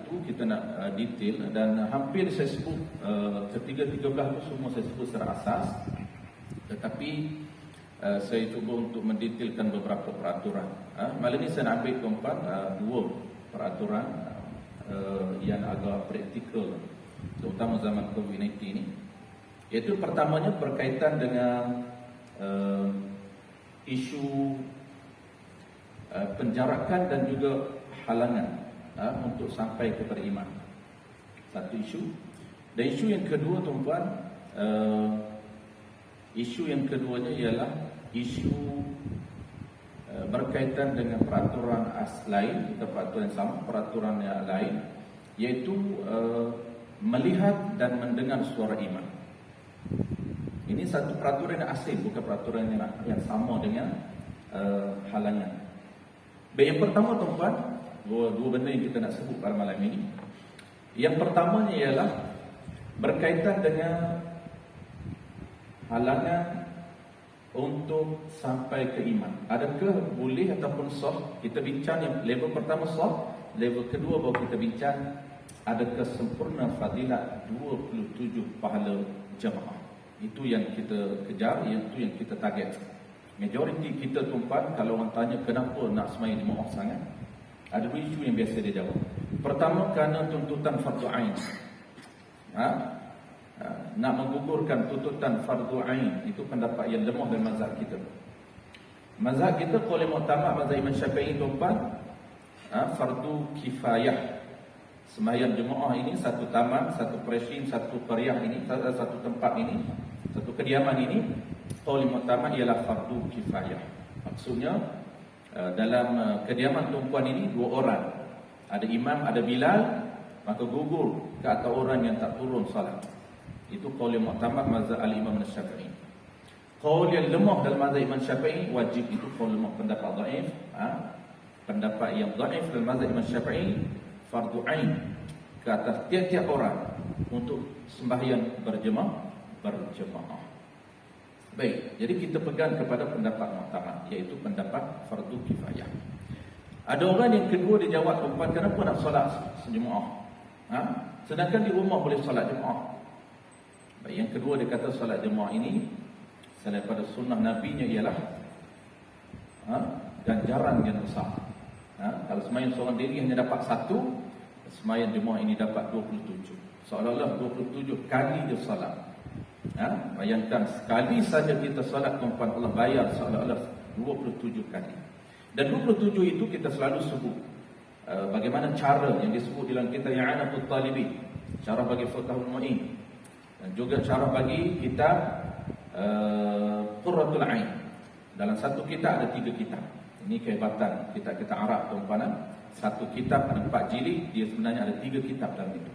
itu kita nak detail, dan hampir saya sebut ketiga-tiga itu semua saya sebut secara asas, tetapi saya cuba untuk mendetailkan beberapa peraturan. Malam ini saya nak ambil tuan-tuan dua peraturan yang agak praktikal, terutama zaman COVID-19 ini. Iaitu pertamanya berkaitan dengan isu penjarakan dan juga halangan untuk sampai kepada iman. Satu isu. Dan isu yang kedua tuan-tuan, isu yang keduanya ialah isu berkaitan dengan peraturan lain, atau peraturan yang sama, peraturan yang lain, iaitu melihat dan mendengar suara iman. Ini satu peraturan yang asing, bukan peraturan yang sama dengan halangan. Baik, yang pertama tuan-tuan, dua benda yang kita nak sebut pada malam ini. Yang pertamanya ialah berkaitan dengan halangan untuk sampai ke iman. Adakah boleh ataupun sah? Kita bincang yang level pertama sah, level kedua baru kita bincang adakah sempurna fadilat 27 pahala jemaah. Itu yang kita kejar, itu yang kita target. Majoriti kita tuan-tuan, kalau orang tanya kenapa nak sembahyang jemaah sangat, ada dua isu yang biasa dia jawab. Pertama, kerana tuntutan fardu ain. Nak menggugurkan tuntutan fardu ain, itu pendapat yang lemah dalam mazhab kita. Mazhab kita qaul mu'tamad mazhab Imam Syafi'i tuan-tuan, fardu kifayah. Sembahyang jemaah ini satu taman, satu presin, satu periah ini, satu tempat ini, satu kediaman ini, qaul mu'tamad ialah fardu kifayah. Maksudnya dalam kediaman tumpuan ini dua orang, ada imam, ada bilal, maka gugur ke atas orang yang tak turun salat. Itu qaul mu'tamad mazhab al-Imam Syafi'i. Qaul yang lemah dalam mazhab Imam Syafi'i, wajib, itu qaul lemah, pendapat dhaif. Pendapat yang dhaif dalam mazhab Imam Syafi'i, fardu ain ke atas tiap-tiap orang untuk sembahyang berjemaah. Baik, jadi kita pegang kepada pendapat mu'tamad, iaitu pendapat fardu kifayah. Ada orang yang kedua dia jawab, tuan-tuan, kenapa nak solat sejemaah? Sedangkan di rumah boleh solat jemaah. Baik, yang kedua dia kata solat jemaah ini selain pada sunnah Nabi-nya ialah ganjaran yang besar. Kalau sembahyang seorang diri hanya dapat satu, sembahyang jemaah ini dapat 27. Seolah-olah 27 kali dia solat. Bayangkan sekali saja kita solat, tuan-tuan, Allah bayar seolah-olah 27 kali. Dan 27 itu kita selalu sebut bagaimana cara yang disebut dalam kitab I'anatul Talibin, cara bagi Fathul Mu'in, dan juga cara bagi kita Qurratul Ain. Dalam satu kitab ada 3 kitab. Ini kehebatan kita Arab, tuan-tuan. Satu kitab ada 4 jilid, dia sebenarnya ada 3 kitab dalam itu.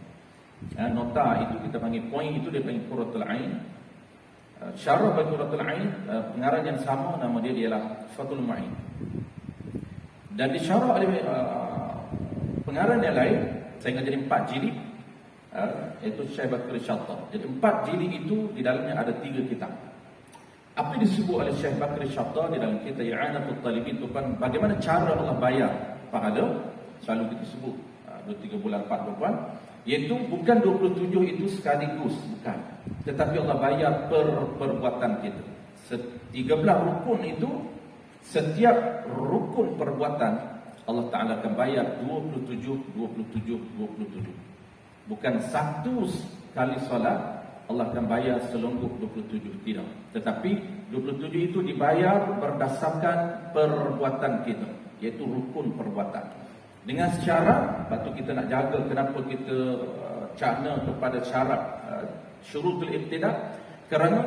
Nota itu kita panggil, poin itu dia panggil Qurratul Ain. Syarah bagi Qurratul Ain, pengarang yang sama, nama dia ialah Fathul Mu'in. Dan disyarah oleh pengarang yang lain sehingga jadi 4 jilid, iaitu Syekh Bakri Syattah. Jadi 4 jilid itu di dalamnya ada 3 kitab. Apa yang disebut oleh Syekh Bakri Syattah di dalam kitab I'anatul Talibin itu kan bagaimana cara Allah bayar pahala. Selalu kita sebut 2-3 bulan 4 bulan, iaitu bukan 27 itu sekaligus, bukan, tetapi Allah bayar perbuatan kita. 13 rukun itu, setiap rukun perbuatan Allah Ta'ala akan bayar 27. Bukan satu kali solat Allah akan bayar selongguk 27, tidak. Tetapi 27 itu dibayar berdasarkan perbuatan kita, iaitu rukun perbuatan. Dengan syarat, lepas tu kita nak jaga kenapa kita cakna kepada syarat syurutul ibtidah, kerana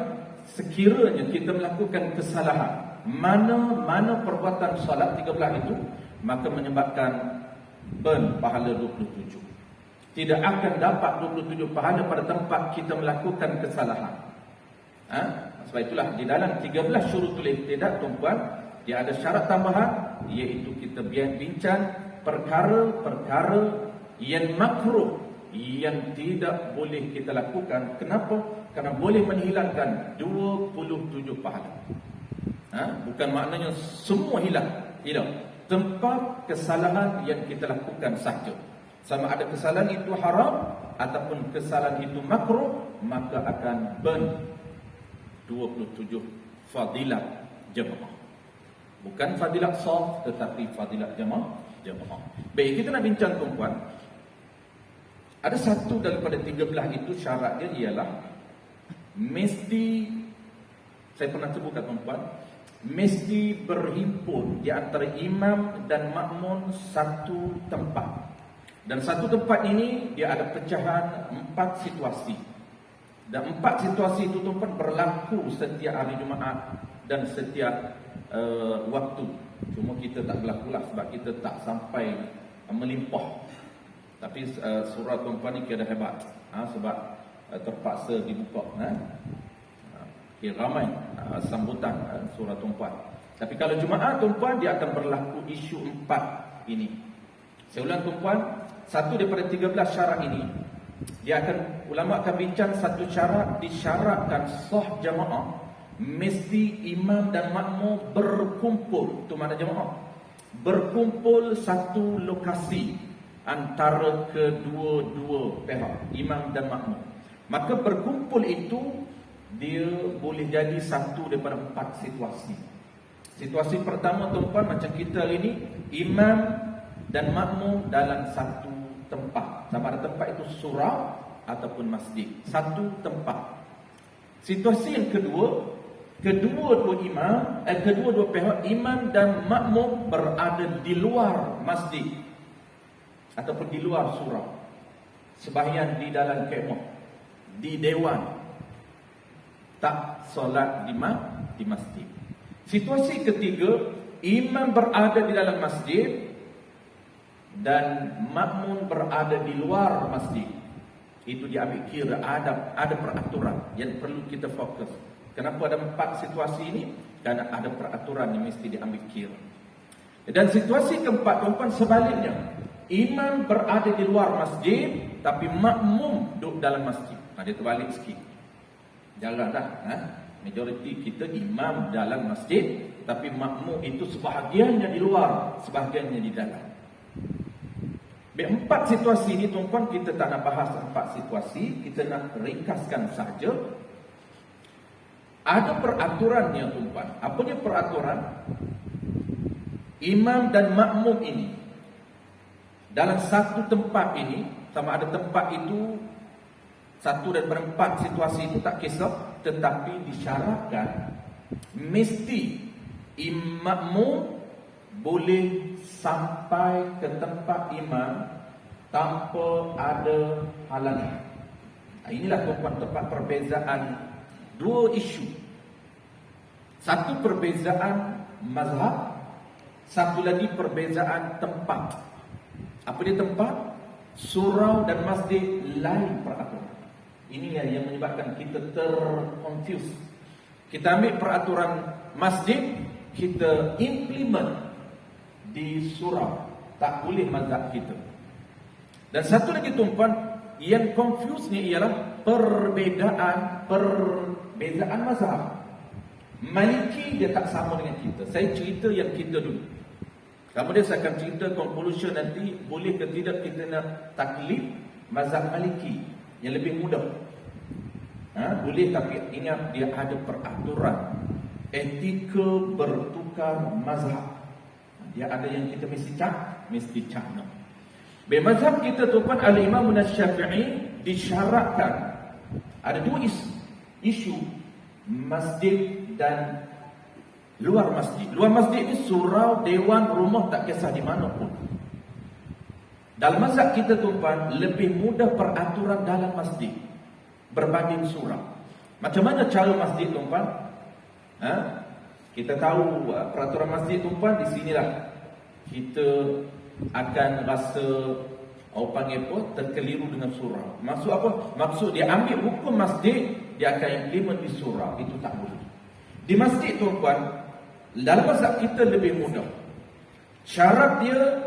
sekiranya kita melakukan kesalahan mana perbuatan salat 13 itu, maka menyebabkan pahala 27. Tidak akan dapat 27 pahala pada tempat kita melakukan kesalahan. Sebab itulah di dalam 13 syurutul ibtidah, tuan-tuan, dia ada syarat tambahan, iaitu kita bincang perkara-perkara yang makruh, yang tidak boleh kita lakukan. Kenapa? Kerana boleh menghilangkan 27 pahala. Bukan maknanya semua hilang, tidak. Tempat kesalahan yang kita lakukan sahaja. sama ada kesalahan itu haram ataupun kesalahan itu makruh, maka akan burn 27 fadilat jemaah. Bukan fadilat soft, tetapi fadilat jemaah. Baik, kita nak bincang tuan-tuan. Ada satu daripada 13 itu syarat dia ialah mesti, saya pernah sebutkan tuan-tuan, mesti berhimpun di antara imam dan makmum satu tempat. Dan satu tempat ini dia ada pecahan 4 situasi. Dan 4 situasi itu tuan-tuan berlaku setiap hari Jumaat dan setiap waktu. Cuma kita tak berlakulah sebab kita tak sampai melimpah. Tapi surah tuan-tuan ni kira hebat, sebab terpaksa dibuka. Ramai sambutan surah tuan-tuan. Tapi kalau Jumaat tuan-tuan, dia akan berlaku isu 4 ini. Saya ulang tuan-tuan, satu daripada 13 syarat ini, dia akan, ulama akan bincang satu syarat, disyaratkan sah jamaah, mesti imam dan makmum berkumpul. Itu mana jamaah? Berkumpul satu lokasi antara kedua-dua pihak, imam dan makmum. Maka berkumpul itu dia boleh jadi satu daripada 4 situasi. Situasi pertama tuan-tuan, macam kita hari ini, imam dan makmum dalam satu tempat. Sama ada tempat itu surau ataupun masjid. Satu tempat. Situasi yang kedua, kedua-dua pihak, imam dan makmum berada di luar masjid ataupun di luar surau. Sembahyang di dalam kemah, di dewan, tak solat di masjid. Situasi ketiga, imam berada di dalam masjid dan makmum berada di luar masjid. Itu diambil kira, ada peraturan yang perlu kita fokus. Kenapa ada 4 situasi ini? Kerana ada peraturan yang mesti diambil kira. Dan situasi keempat tuan-tuan sebaliknya, imam berada di luar masjid tapi makmum duduk dalam masjid. Dia terbalik sikit. Jarang dah. Majoriti kita imam dalam masjid, tapi makmum itu sebahagiannya di luar, sebahagiannya di dalam. 4 situasi ini tuan-tuan, kita tak nak bahas 4 situasi, kita nak ringkaskan saja. Ada peraturannya tuan-tuan. Apa dia peraturan? Imam dan makmum ini dalam satu tempat ini, sama ada tempat itu satu daripada 4 situasi itu tak kisah, tetapi disyaratkan mesti makmum boleh sampai ke tempat imam tanpa ada halangan. Inilah tuan-tuan tempat perbezaan 2 isu. Satu perbezaan mazhab, satu lagi perbezaan tempat. Apa dia tempat? Surau dan masjid lain peraturan. Inilah yang menyebabkan kita terconfuse. Kita ambil peraturan masjid, kita implement di surau. Tak boleh mazhab kita. Dan satu lagi tuan-tuan, yang confuse ni ialah perbezaan mazhab. Maliki dia tak sama dengan kita. Saya cerita yang kita dulu. Kemudian saya akan cerita conclusion nanti, boleh ke tidak kita nak taklid mazhab Maliki yang lebih mudah. Boleh, tapi ingat dia ada peraturan etika bertukar mazhab. Dia ada yang kita mesti cakna. Mazhab kita tuan Al-Imam Syafi'i disyaratkan ada 2 isu, masjid dan luar masjid. Luar masjid ni surau, dewan, rumah, tak kisah di mana pun. Dalam mazhab kita tuan lebih mudah peraturan dalam masjid berbanding surau. Macam mana cara masjid tuan? Kita tahu peraturan masjid tuan, di sinilah kita akan rasa panggil apa, terkeliru dengan surau. Maksud apa? Maksud dia ambil hukum masjid, dia akan implement di surau. Itu tak boleh. Di masjid tuan, dalam mazhab kita lebih mudah. Syarat dia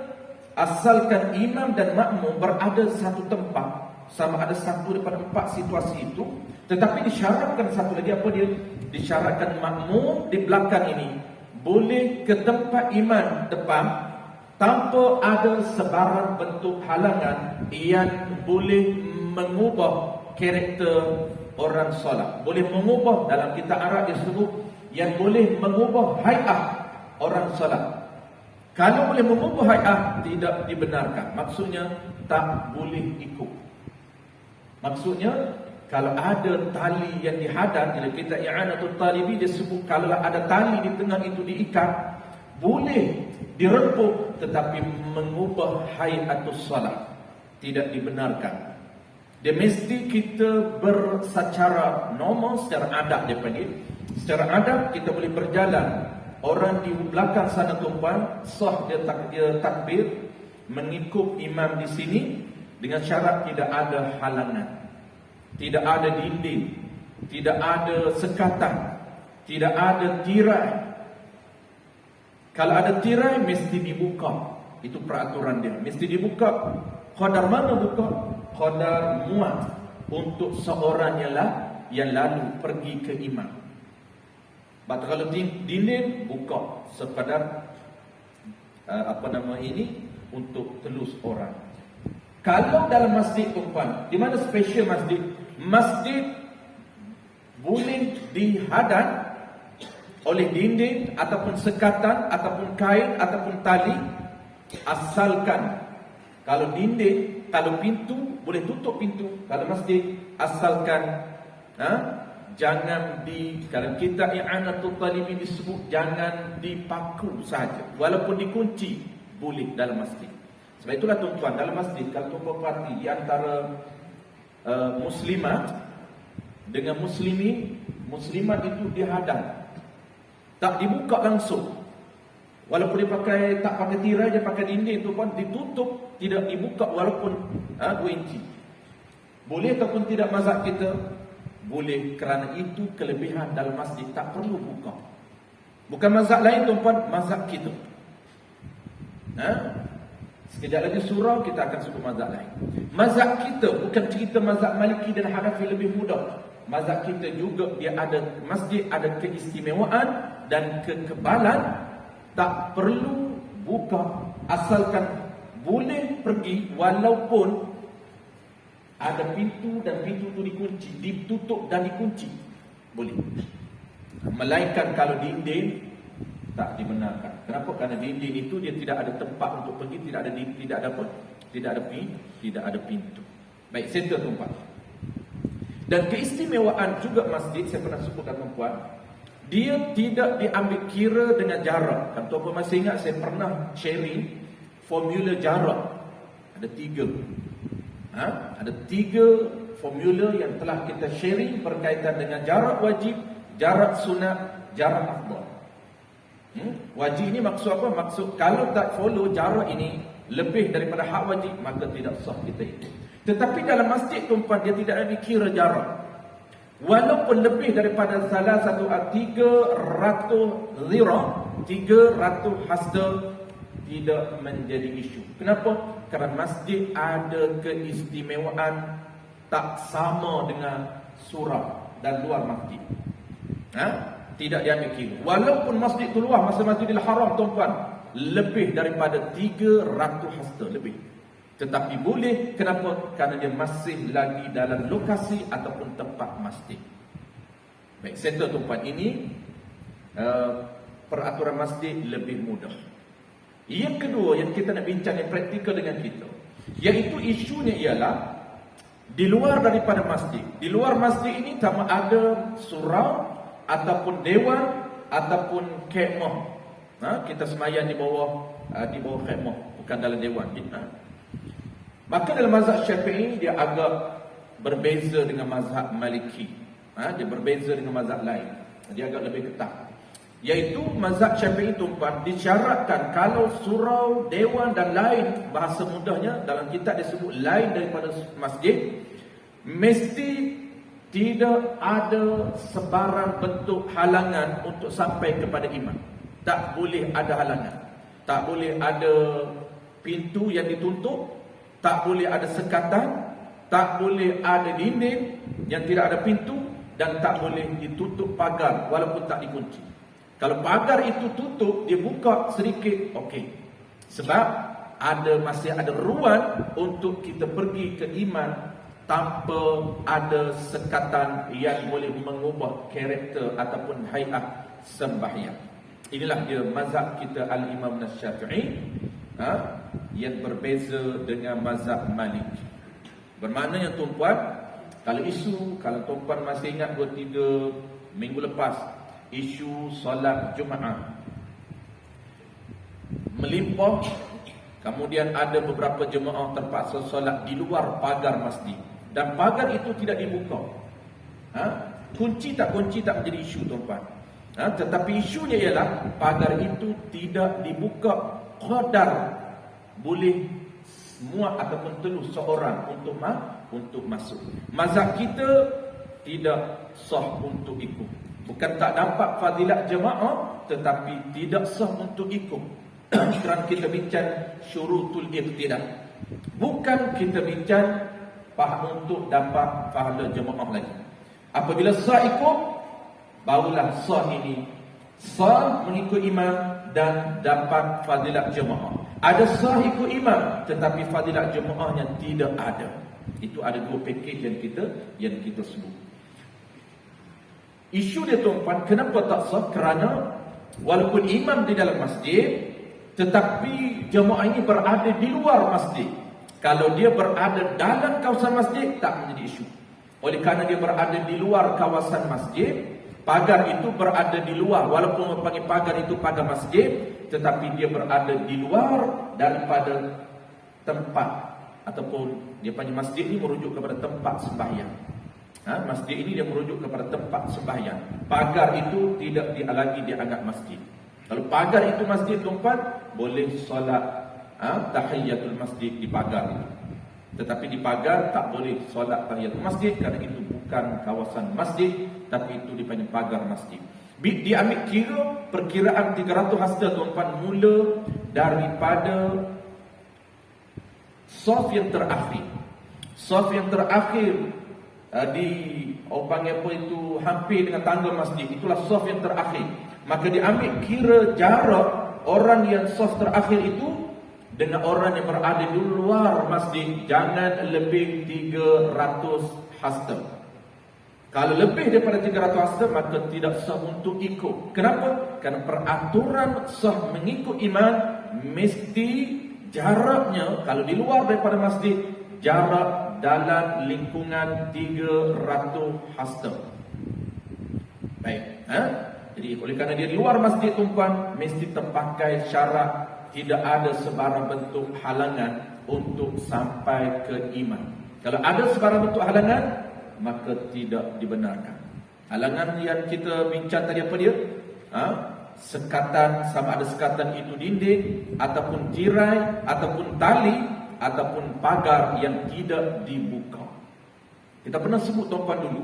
asalkan imam dan makmum berada satu tempat, sama ada satu daripada 4 situasi itu. Tetapi disyaratkan satu lagi, apa dia? Disyaratkan makmum di belakang ini boleh ke tempat imam depan tanpa ada sebarang bentuk halangan yang boleh mengubah karakter orang solat. Boleh mengubah, dalam kitab Arab disebut, yang boleh mengubah hai'ah orang solat. Kalau boleh mengubah hai'ah, tidak dibenarkan. Maksudnya, tak boleh ikut. Maksudnya, kalau ada tali yang dihadang, dalam kitab I'anatul Talibi disebut, kalau ada tali di tengah itu diikat, boleh dirempuk, tetapi mengubah hai'atus salat tidak dibenarkan. Dia mesti kita secara normal, secara adab dia panggil. Secara adab kita boleh berjalan. Orang di belakang sana tuan-tuan, sah dia takbir, mengikut imam di sini dengan syarat tidak ada halangan. Tidak ada dinding, tidak ada sekatan, tidak ada tirai. Kalau ada tirai, mesti dibuka. Itu peraturan dia. Mesti dibuka. Qadar mana buka? Qadar muat untuk seorang yang lalu pergi ke imam. But kalau dinding, buka sekadar untuk telus orang. Kalau dalam masjid tuan, di mana special masjid? Masjid boleh dihadang oleh dinding ataupun sekatan ataupun kain ataupun tali, asalkan kalau dinding, kalau pintu boleh tutup pintu. Kalau masjid, asalkan jangan kalau kita I'anatul Talibin disebut jangan dipaku saja, walaupun dikunci boleh dalam masjid. Sebab itulah tuan-tuan, dalam masjid kalau tuan-tuan perhati, di antara muslimat dengan muslimat itu dihadang, tak dibuka langsung. Walaupun dia tak pakai tirai, dia pakai dinding tu pun ditutup, tidak dibuka walaupun 2 inci. Boleh ataupun tidak mazhab kita? Boleh, kerana itu kelebihan dalam masjid, tak perlu buka. Bukan mazhab lain tuan-tuan, mazhab kita. Sekejap lagi surau kita akan sebut mazhab lain. Mazhab kita bukan cerita mazhab Maliki dan Hanafi lebih mudah. Mazhab kita juga dia ada masjid, ada keistimewaan dan kekebalan, tak perlu buka, asalkan boleh pergi walaupun ada pintu dan pintu itu dikunci, ditutup dan dikunci, boleh. Melainkan kalau dinding tak dibenarkan. Kenapa? Kerana dinding itu dia tidak ada tempat untuk pergi, tidak ada pintu. Baik, settle tuan-tuan. Dan keistimewaan juga masjid, saya pernah sebutkan tuan-tuan, dia tidak diambil kira dengan jarak. Kan tuan-tuan masih ingat saya pernah sharing formula jarak. Ada 3. Ada 3 formula yang telah kita sharing berkaitan dengan jarak wajib, jarak sunat, jarak afdal. Wajib ini maksud apa? Maksud kalau tak follow jarak ini lebih daripada hak wajib, maka tidak sah kita itu. Tetapi dalam masjid tuan-tuan, dia tidak ada dikira jarak. Walaupun lebih daripada salah satu 300 zirah, 300 hasta, tidak menjadi isu. Kenapa? Kerana masjid ada keistimewaan tak sama dengan surau dan luar masjid. Tidak diambil kira. Walaupun masjid itu luar, masa Masjidil Haram tuan-tuan, lebih daripada 300 hasta lebih. Tetapi boleh, kenapa? Kerana dia masih lagi dalam lokasi ataupun tempat masjid. Baik, settle tuan-tuan, ini peraturan masjid lebih mudah. Yang kedua yang kita nak bincang yang praktikal dengan kita, iaitu isunya ialah di luar daripada masjid. Di luar masjid ini sama ada surau ataupun dewan ataupun khemah. Kita semayang di bawah khemah, bukan dalam dewan. Maka dalam mazhab Syafi'i dia agak berbeza dengan mazhab Maliki. Dia berbeza dengan mazhab lain. Dia agak lebih ketat. Iaitu mazhab Syafi'i tuan-tuan disyaratkan kalau surau, dewan dan lain, bahasa mudahnya dalam kitab disebut lain daripada masjid, mesti tidak ada sebarang bentuk halangan untuk sampai kepada imam. Tak boleh ada halangan. Tak boleh ada pintu yang ditutup, tak boleh ada sekatan, tak boleh ada dinding yang tidak ada pintu, dan tak boleh ditutup pagar walaupun tak dikunci. Kalau pagar itu tutup, dia buka sedikit, okey. Sebab masih ada ruang untuk kita pergi ke iman tanpa ada sekatan yang boleh mengubah karakter ataupun haiat sembahyang. Inilah dia mazhab kita Al-Imam Syafi'i, yang berbeza dengan mazhab Malik. Bermaknanya tuan-puan, kalau tuan-puan masih ingat 2-3 minggu lepas, isu solat Jumaat melimpah, kemudian ada beberapa jemaah terpaksa solat di luar pagar masjid dan pagar itu tidak dibuka. Kunci tak menjadi isu, tuan-puan. Tetapi isunya ialah pagar itu tidak dibuka qadar boleh muat ataupun teluh seorang untuk masuk. Mazhab kita tidak sah untuk ikut. Bukan tak dapat fadilat jemaah, tetapi tidak sah untuk ikut. Kerana kita bincang syurutul iqtidah. Bukan kita bincang untuk dapat pahala jemaah lagi. Apabila sah ikut, barulah sah ini sah mengikut imam dan dapat fadilat jemaah. Ada sah ikut imam tetapi fadilat jemaahnya tidak ada. Itu ada 2 pakej yang kita sebut. Isu dia, tuan-puan, kenapa tak sah? Kerana walaupun imam di dalam masjid, tetapi jemaah ini berada di luar masjid. Kalau dia berada dalam kawasan masjid, tak menjadi isu. Oleh kerana dia berada di luar kawasan masjid, pagar itu berada di luar. Walaupun orang panggil pagar itu pagar masjid, tetapi dia berada di luar daripada tempat, ataupun dia panggil masjid ini merujuk kepada tempat sembahyang. Masjid ini dia merujuk kepada tempat sembahyang. Pagar itu tidak lagi dianggap masjid. Kalau pagar itu masjid, tuan-tuan, boleh solat tahiyatul masjid di pagar itu. Tetapi di pagar tak boleh solat tahiyatul masjid kerana itu bukan kawasan masjid, tapi itu dipanggil pagar masjid. Diambil kira perkiraan 300 hasta, tuan-tuan, mula daripada saf yang terakhir. Saf yang terakhir di orang panggil apa itu, hampir dengan tangga masjid, itulah saf yang terakhir. Maka diambil kira jarak orang yang saf terakhir itu dengan orang yang berada di luar masjid, jangan lebih 300 hasta. Kalau lebih daripada 300 hasta, maka tidak sah untuk ikut. Kenapa? Kerana peraturan sah mengikut imam mesti jaraknya, kalau di luar daripada masjid, jarak dalam lingkungan 300 hasta. Baik, Jadi oleh kerana dia di luar masjid, tuan-tuan, mesti terpakai syarat tidak ada sebarang bentuk halangan untuk sampai ke imam. Kalau ada sebarang bentuk halangan, maka tidak dibenarkan. Halangan yang kita bincang tadi apa dia? Sekatan, sama ada sekatan itu dinding, ataupun tirai, ataupun tali, ataupun pagar yang tidak dibuka. Kita pernah sebut, tuan-tuan, dulu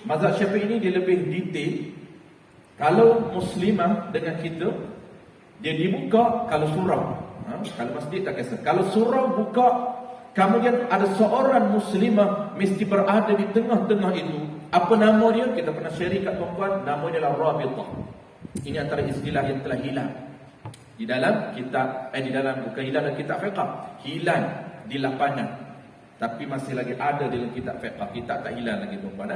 mazhab Syafi'i ini dia lebih detail. Kalau muslimah dengan kita, dia dibuka kalau surau. Kalau masjid tak kisah. Kalau surau buka, kemudian ada seorang muslimah mesti berada di tengah-tengah itu. Apa nama dia? Kita pernah share kat tuan-tuan, nama dia adalah Rabitah. Ini antara istilah yang telah hilang di dalam kitab, bukan hilang dalam kitab fiqh, hilang di lapangan. Tapi masih lagi ada dalam kitab fiqh. Kitab tak hilang lagi, tuan-tuan.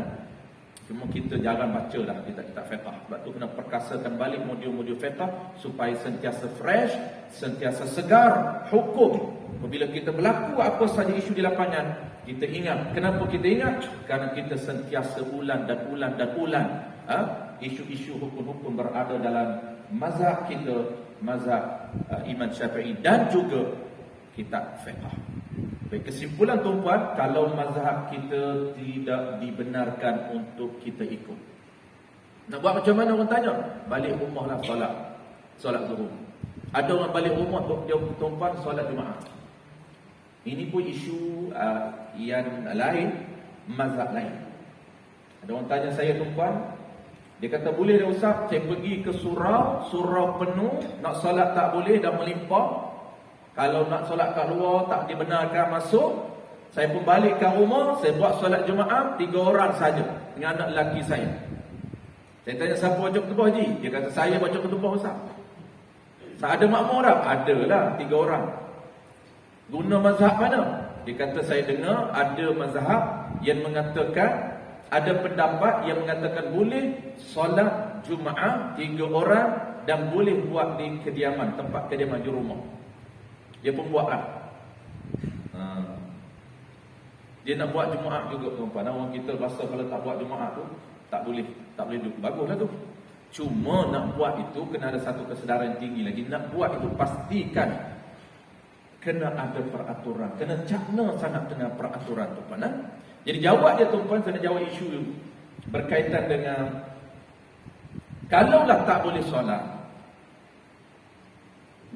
Cuma kita jarang baca dah kitab-kitab fiqh. Sebab tu kena perkasakan balik modul-modul fiqh supaya sentiasa fresh, sentiasa segar hukum. Apabila kita berlaku apa saja isu di lapangan, kita ingat. Kenapa kita ingat? Kerana kita sentiasa ulang dan ulang isu-isu hukum-hukum berada dalam mazhab kita, mazhab Imam Syafi'i dan juga kitab fiqh. Baik, kesimpulan, tuan-tuan, kalau mazhab kita tidak dibenarkan untuk kita ikut, nak buat macam mana? Orang tanya, balik rumah lah solat zuhur. Ada orang balik rumah, tuan-tuan, solat Jumaat. Ini pun isu yang lain, mazhab lain. Ada orang tanya saya, tuan-tuan, dia kata, boleh dah Ustaz, saya pergi ke surau penuh, nak solat tak boleh, dah melimpah. Kalau nak solat kat luar tak dibenarkan masuk, saya pun balik ke rumah, saya buat solat Jumaat 3 orang saja dengan anak lelaki saya. Saya tanya, siapa baca khutbah Haji? Dia kata, saya baca khutbah Ustaz. Tak ada makmum orang? Adalah 3 orang. Guna mazhab mana? Dia kata saya dengar ada mazhab yang mengatakan, ada pendapat yang mengatakan boleh solat Jumaat 3 orang dan boleh buat di kediaman, tempat kediaman di rumah. Dia pun buatlah. Dia nak buat Jumaat juga tuan-tuan. Orang kita rasa kalau tak buat Jumaat tu tak boleh duduk. Baguslah tu. Cuma nak buat itu kena ada satu kesedaran tinggi lagi. Nak buat itu pastikan kena ada peraturan, kena cakna sangat dengan peraturan tuan-tuan. Jadi jawab dia tuan-tuan, saya nak jawab isu berkaitan dengan kalaulah tak boleh solat,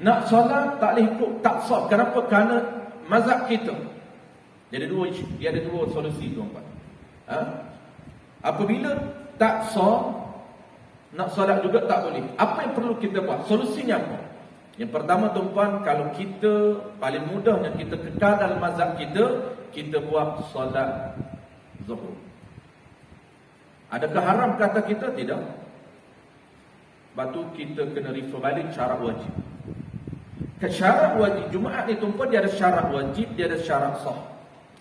nak solat tak boleh ikut tak sah. Kenapa? Kerana mazhab kita. Jadi dia ada dua solusi tuan-tuan. Apabila tak sah, nak solat juga tak boleh. Apa yang perlu kita buat? Solusinya apa? Yang pertama tuan-tuan, kalau kita paling mudahnya kita kekal dalam mazhab kita buat solat zuhur. Adakah haram kata kita? Tidak. Lepas tu kita kena refer balik syarat wajib. Syarat wajib Jumaat ni tuan-tuan, dia ada syarat wajib, dia ada syarat sah.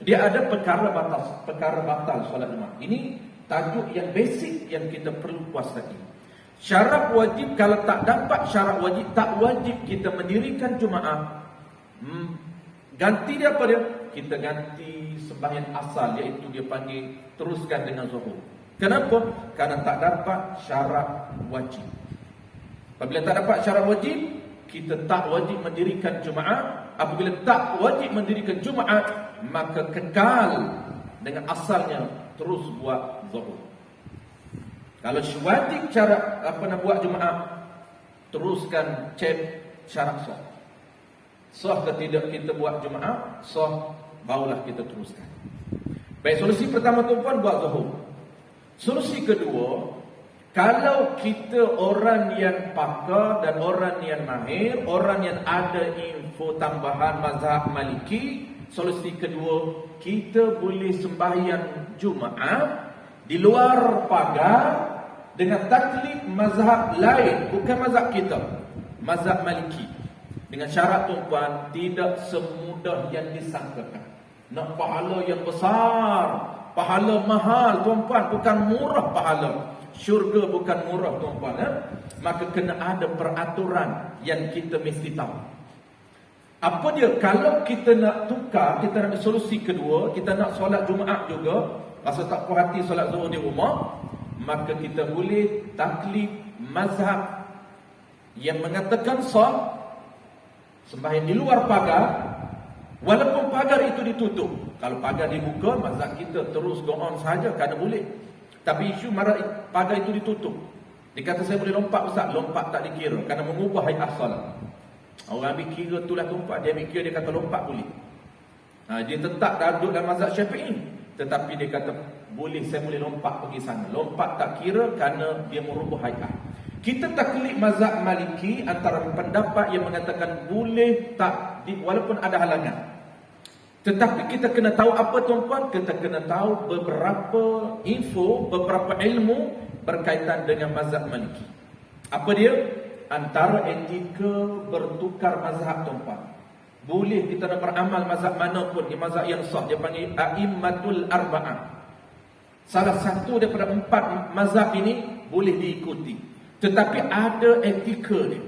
Dia ada perkara batal solat Jumaat. Ini tajuk yang basic yang kita perlu kuasai. Syarat wajib, kalau tak dapat syarat wajib, tak wajib kita mendirikan Jumaat. Ganti dia apa dia? Kita ganti sembahyang asal, iaitu dia panggil teruskan dengan zuhur. Kenapa? Kerana tak dapat syarat wajib. Apabila tak dapat syarat wajib, kita tak wajib mendirikan Jumaat. Apabila tak wajib mendirikan Jumaat, maka kekal dengan asalnya, terus buat zuhur. Kalau wajib cara nak buat Jumaat, teruskan cek syarat sah. Sah ke tidak kita buat Jumaat? Sah, barulah kita teruskan. Baik, solusi pertama tuan-tuan, buat zuhur. Solusi kedua, kalau kita orang yang pakar dan orang yang mahir, orang yang ada info tambahan mazhab Maliki, solusi kedua, kita boleh sembahyang Jumaat di luar pagar dengan taklid mazhab lain, bukan mazhab kita, mazhab Maliki. Dengan syarat tuan-tuan, tidak semudah yang disangkakan. Nak pahala yang besar, pahala mahal tuan-tuan, bukan murah pahala. Syurga bukan murah tuan-tuan. Maka kena ada peraturan yang kita mesti tahu. Apa dia? Kalau kita nak tukar, kita nak solusi kedua, kita nak solat Jumaat juga, rasa tak puas hati solat zuhur di rumah, maka kita boleh taklid mazhab yang mengatakan sah sembahyang di luar pagar, walaupun pagar itu ditutup. Kalau pagar dibuka, mazhab kita terus go on saja, kerana boleh. Tapi isu marah pagar itu ditutup. Dia kata saya boleh lompat Ustaz, lompat tak dikira kerana mengubah hayat solat. Orang ambil kira itulah lompat, dia ambil kira, dia kata lompat boleh. Dia tetap duduk dalam mazhab Syafi'i, tetapi dia kata boleh, saya boleh lompat pergi sana. Lompat tak kira kerana dia merubah hayat. Kita taklid mazhab Maliki antara pendapat yang mengatakan boleh tak, walaupun ada halangan. Tetapi kita kena tahu apa tuan-tuan? Kita kena tahu beberapa info, beberapa ilmu berkaitan dengan mazhab Maliki. Apa dia? Antara etika bertukar mazhab tuan-tuan. Boleh kita nak beramal mazhab mana pun, di mazhab yang sah, dia panggil A'immatul Arba'ah. Salah satu daripada 4 mazhab ini boleh diikuti. Tetapi ada etika dia.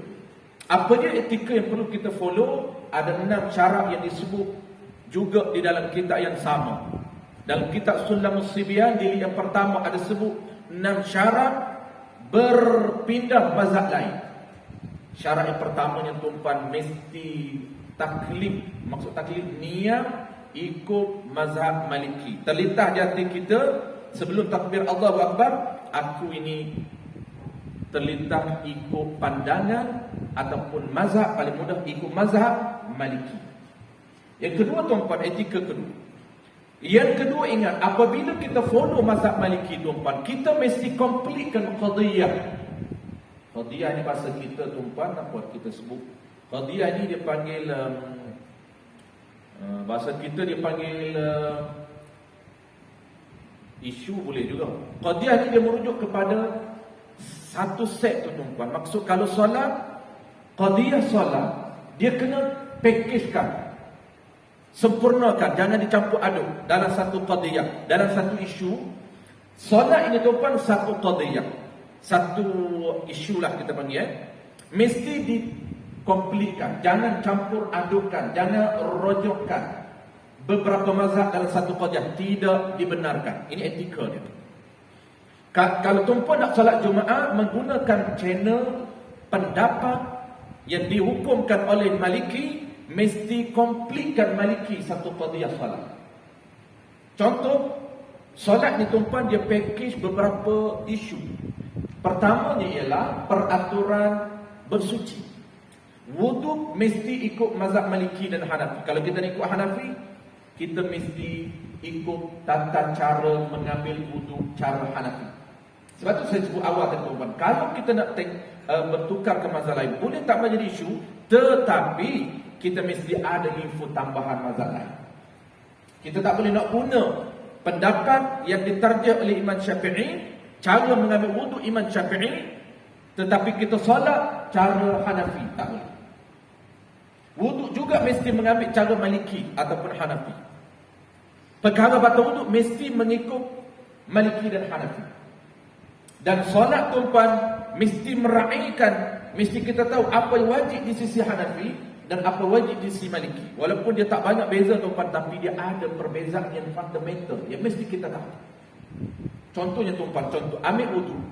Apa dia etika yang perlu kita follow? Ada 6 syarat yang disebut juga di dalam kitab yang sama. Dalam kitab Sulamus Sibyan, di yang pertama ada sebut 6 syarat berpindah mazhab lain. Syarat yang pertamanya tuan-tuan, mesti taklid. Maksud taklid, niat ikut mazhab Maliki. Terlintas di hati kita sebelum takbir Allahu Akbar, aku ini terlintas ikut pandangan ataupun mazhab, paling mudah ikut mazhab Maliki. Yang kedua tuan-tuan, etika kedua. Yang kedua, ingat, apabila kita follow mazhab Maliki tuan-tuan, kita mesti completekan qadiyah. Qadiyah ni bahasa kita tuan-tuan, apa kita sebut? Qadiyah ni dia panggil bahasa kita dia panggil isu boleh juga. Qadiyah ni dia merujuk kepada satu set tu tuan-tuan. Maksud kalau solat, Qadiyah solat, dia kena package-kan, sempurnakan, jangan dicampur aduk dalam satu qadiyah, dalam satu isu. Solat ini tuan satu qadiyah, satu isu lah kita panggil, mesti dikomplitkan, jangan campur adukkan, jangan rojokkan beberapa mazhab dalam satu qadiyah, tidak dibenarkan. Ini etika dia. Kalau tuan nak solat Jumaat menggunakan channel pendapat yang dihukumkan oleh Maliki, mesti komplitkan Maliki satu qadiyah solat. Contoh, solat ni tuan dia package beberapa isu. Pertamanya ialah peraturan bersuci. Wuduk mesti ikut mazhab Maliki dan Hanafi. Kalau kita nak ikut Hanafi, kita mesti ikut tata cara mengambil wuduk cara Hanafi. Sebab tu saya sebut awal tadi tuan, kalau kita nak bertukar ke mazhab lain, boleh tak menjadi isu, tetapi kita mesti ada info tambahan mazhab lain. Kita tak boleh nak guna pendapat yang diterjah oleh Imam Syafi'i, cara mengambil wuduk Imam Syafi'i, tetapi kita solat cara Hanafi, tak boleh. Wuduk juga mesti mengambil cara Maliki ataupun Hanafi. Perkara batal wuduk mesti mengikut Maliki dan Hanafi. Dan solat tuan mesti meraihkan, mesti kita tahu apa yang wajib di sisi Hanafi dan apa wajib di sisi Maliki. Walaupun dia tak banyak beza tuan, tapi dia ada perbezaan yang fundamental yang mesti kita tahu. Contohnya tuan, contoh ambil wuduk.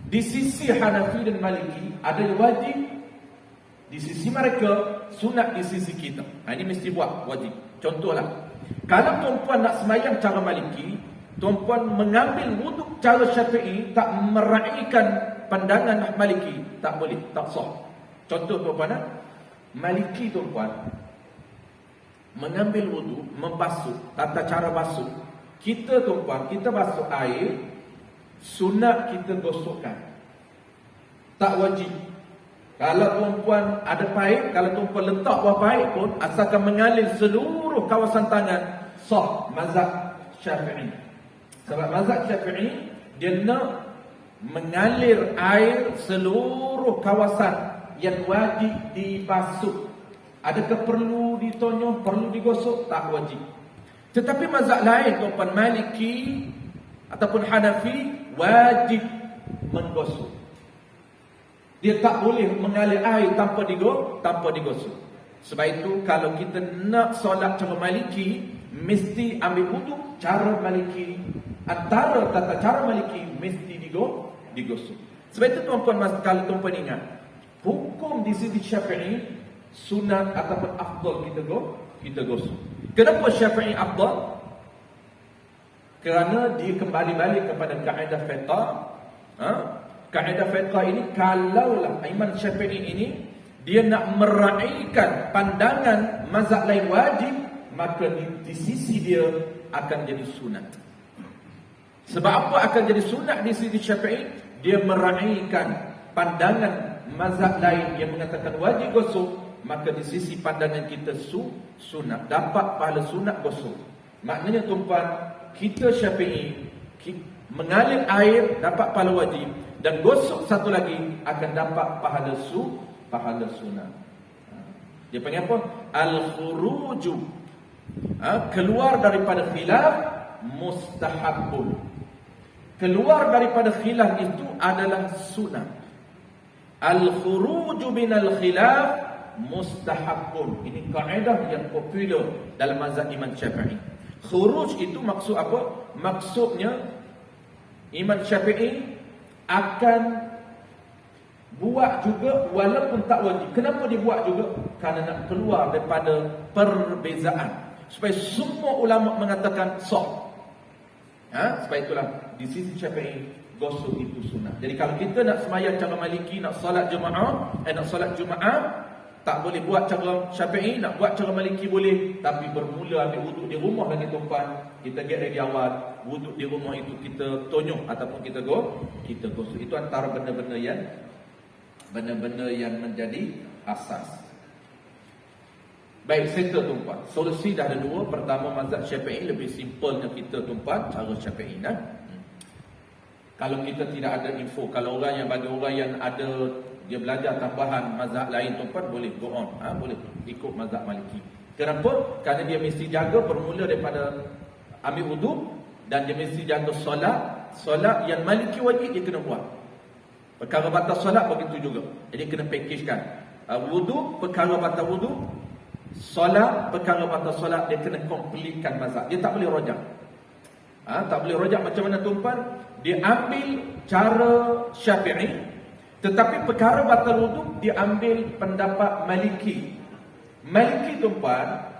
Di sisi Hanafi dan Maliki ada yang wajib, di sisi mereka sunat, di sisi kita. Ini mesti buat wajib. Contohlah, kalau tuan nak semayang cara Maliki, tuan mengambil wuduk cara Syafi'i, tak meraihkan pandangan Maliki, tak boleh, tak sah. Contoh tuan, Maliki tuan mengambil wuduk, membasuh, tata cara basuh. Kita tuan, kita basuh air, sunat kita gosokkan, tak wajib. Kalau tuan ada paip, kalau tuan letak buah paip pun, asalkan mengalir seluruh kawasan tangan, sah mazhab Syafi'i. Sebab mazhab Syafi'i, dia nak mengalir air seluruh kawasan yang wajib dibasuh. Adakah perlu ditonyoh, perlu digosok? Tak wajib. Tetapi mazhab lain, tuan Maliki ataupun Hanafi, wajib menggosok. Dia tak boleh mengalir air tanpa digosok. Sebab itu kalau kita nak solat cara Maliki, mesti ambil wuduk cara Maliki. Antara tata cara Maliki mesti digosok. Sebab itu tuan-tuan, kalau tuan-tuan ingat, hukum di sisi Syafi'i sunat ataupun afdal kita gosok. Kenapa Syafi'i afdal? Kerana dia kembali balik kepada kaedah fiqh. Kaedah fiqh ini, kalaulah Imam Syafi'i ini dia nak meraihkan pandangan mazhab lain wajib, maka di sisi dia akan jadi sunat. Sebab apa akan jadi sunat di sisi Syafi'i? Dia meraihkan pandangan mazhab lain yang mengatakan wajib gosok, maka di sisi pandangan kita sunat, dapat pahala sunat gosok. Maknanya tuan, kita Syafi'i mengalir air dapat pahala wajib, dan gosok satu lagi akan dapat pahala sunat. Dia panggil apa? Al-khuruju, keluar daripada khilaf, mustahabun. Keluar daripada khilaf itu adalah sunat. Al-khuruju minal khilaf mustahabun. Ini kaedah yang popular dalam mazhab Imam Syafi'i. Khuruj itu maksud apa? Maksudnya Imam Syafi'i akan buat juga walaupun tak wajib. Kenapa dia buat juga? Kerana nak keluar daripada perbezaan, supaya semua ulama mengatakan sah. Sebab itulah di sisi Syafi'i gosok itu sunat. Jadi kalau kita nak sembahyang cara Maliki, nak solat Jumaat, tak boleh buat cara Syafi'i, nak buat cara Maliki boleh, tapi bermula ambil wuduk di rumah lagi tuan. Kita get dari awal, wuduk di rumah itu kita tonyok ataupun kita gosok. Itu antara benda-benda yang menjadi asas. Baik, settle tuan. Solusi dah ada dua. Pertama, mazhab Syafi'i lebih simpelnya kita tuan, cara Syafi'i. Kalau kita tidak ada info, kalau bagi orang yang ada dia belajar tambahan mazhab lain tuan boleh go on, boleh ikut mazhab Maliki. Kenapa? Kerana dia mesti jaga bermula daripada ambil wudu, dan dia mesti jaga solat yang Maliki wajib dia kena buat. Perkara batal solat begitu juga. Jadi kena package kan. Wudu, perkara batal wudu, solat, perkara batal solat, dia kena completekan mazhab. Dia tak boleh rojak. Tak boleh rojak macam mana tuan? Dia ambil cara Syafi'i, tetapi perkara batal wudu dia ambil pendapat Maliki. Maliki tuan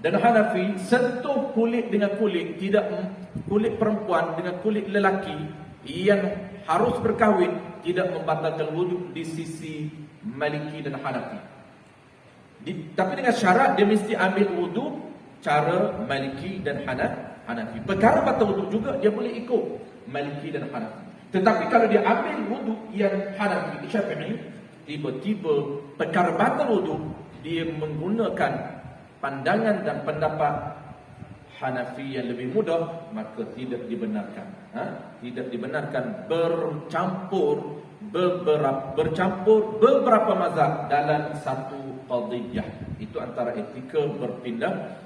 dan Hanafi sentuh kulit dengan kulit, tidak kulit perempuan dengan kulit lelaki yang harus berkahwin, tidak membatalkan wudu di sisi Maliki dan Hanafi. Tapi dengan syarat dia mesti ambil wudu cara Maliki dan Hanafi. Perkara batal wudu juga dia boleh ikut Maliki dan Hanafi. Tetapi kalau dia ambil wudu yang Hanafi, Syafi'i, tiba-tiba perkara batal wudu dia menggunakan pandangan dan pendapat Hanafi yang lebih mudah, maka tidak dibenarkan. Tidak dibenarkan bercampur beberapa mazhab dalam satu qadiyah. Itu antara etika berpindah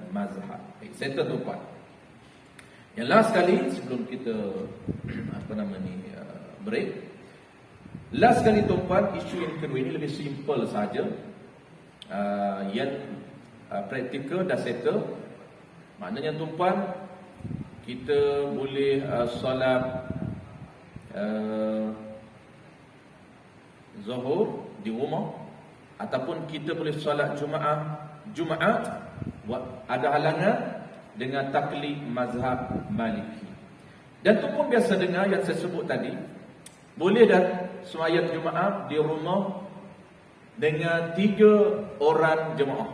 mazhab. Settle tuan. Yang last sekali sebelum kita break. Last sekali tuan, isu yang kedua ini lebih simple saja. Yang praktikal dah settle. Maknanya tuan, kita boleh solat Zuhur di rumah, ataupun kita boleh solat Jumaat ada halangan dengan taklid mazhab Maliki. Dan tu pun biasa dengar yang saya sebut tadi, boleh dah sembahyang Jumaat di rumah dengan 3 orang jemaah.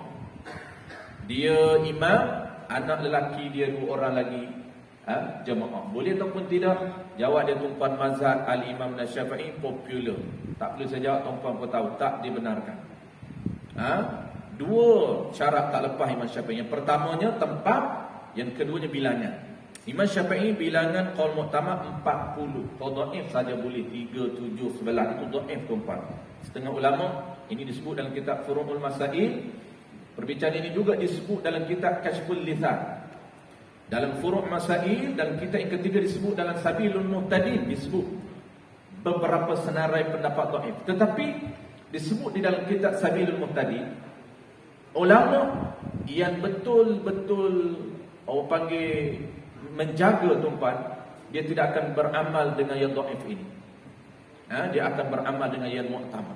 Dia imam, anak lelaki dia 2 orang lagi jemaah. Boleh ataupun tidak? Jawab dia tuan mazhab Al-Imam Syafi'i popular. Tak perlu saya jawab, tuan pun tahu tak dibenarkan. 2 syarat tak lepas Imam Syafi'i. Yang pertamanya tempat, yang keduanya bilangan. Imam Syafi'i bilangan qaul mu'tamad 40. Kalau dhaif saja boleh 3, 7, 11. Itu dhaif tuan. Setengah ulama ini disebut dalam kitab Furu'ul Masail. Perbincangan ini juga disebut dalam kitab Kashful Lisan. Dalam Furu' Masail, dan kitab yang ketiga disebut dalam Sabilul Muhtadin, disebut beberapa senarai pendapat dhaif. Tetapi disebut di dalam kitab Sabilul Muhtadin, ulama yang betul-betul orang panggil menjaga tuan, dia tidak akan beramal dengan yang dhaif ini. Dia akan beramal dengan yang mu'tamad.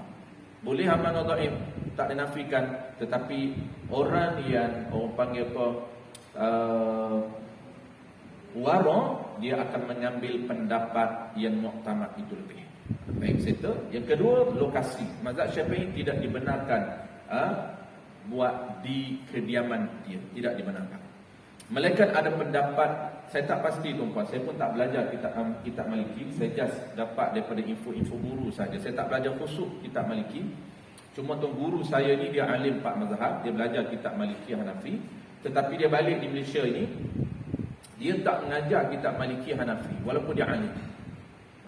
Boleh amal dhaif, tak dinafikan, tetapi orang yang orang panggil wara, dia akan mengambil pendapat yang mu'tamad itu lebih. Baik, settle. Yang kedua, lokasi. Mazhab Syafi'i tidak dibenarkan buat di kediaman dia, tidak dibenarkan. Melainkan ada pendapat, saya tak pasti tuan-tuan, saya pun tak belajar kitab Maliki, saya just dapat daripada info-info guru saja. Saya tak belajar khusus kitab Maliki. Cuma tuan guru saya ni dia alim 4 mazhab, dia belajar kitab Maliki Hanafi, tetapi dia balik di Malaysia ini, dia tak mengajar kitab Maliki Hanafi walaupun dia alim.